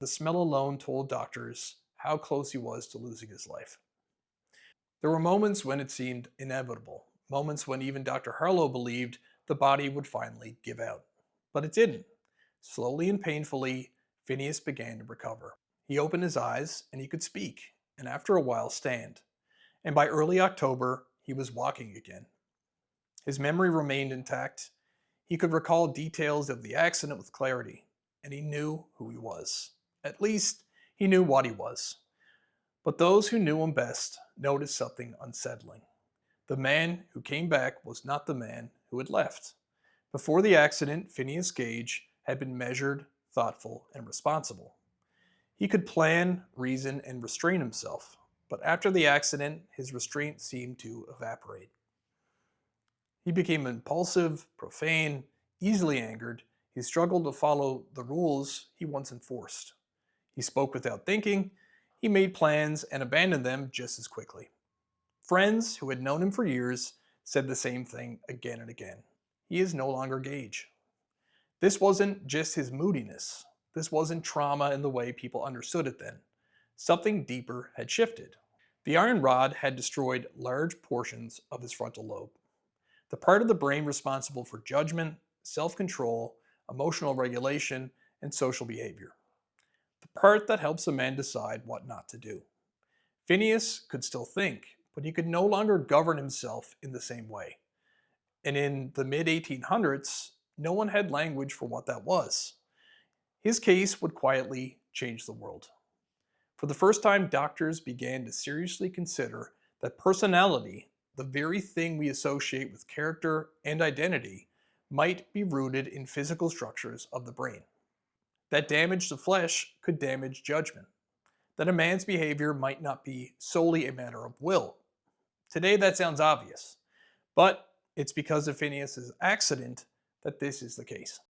The smell alone told doctors how close he was to losing his life. There were moments when it seemed inevitable, moments when even Dr. Harlow believed the body would finally give out. But it didn't. Slowly and painfully, Phineas began to recover. He opened his eyes and he could speak, and after a while stand. And by early October, he was walking again. His memory remained intact. He could recall details of the accident with clarity, and he knew who he was. At least, he knew what he was. But those who knew him best noticed something unsettling. The man who came back was not the man who had left. Before the accident, Phineas Gage had been measured, thoughtful, and responsible. He could plan, reason, and restrain himself, but after the accident, his restraint seemed to evaporate. He became impulsive, profane, easily angered. He struggled to follow the rules he once enforced. He spoke without thinking. He made plans and abandoned them just as quickly. Friends who had known him for years said the same thing again and again. He is no longer Gage. This wasn't just his moodiness. This wasn't trauma in the way people understood it then. Something deeper had shifted. The iron rod had destroyed large portions of his frontal lobe, the part of the brain responsible for judgment, self-control, emotional regulation, and social behavior. The part that helps a man decide what not to do. Phineas could still think, but he could no longer govern himself in the same way. And in the mid-1800s, no one had language for what that was. His case would quietly change the world. For the first time, doctors began to seriously consider that personality, the very thing we associate with character and identity, might be rooted in physical structures of the brain. That damage to flesh could damage judgment. That a man's behavior might not be solely a matter of will. Today that sounds obvious, but it's because of Phineas's accident that this is the case.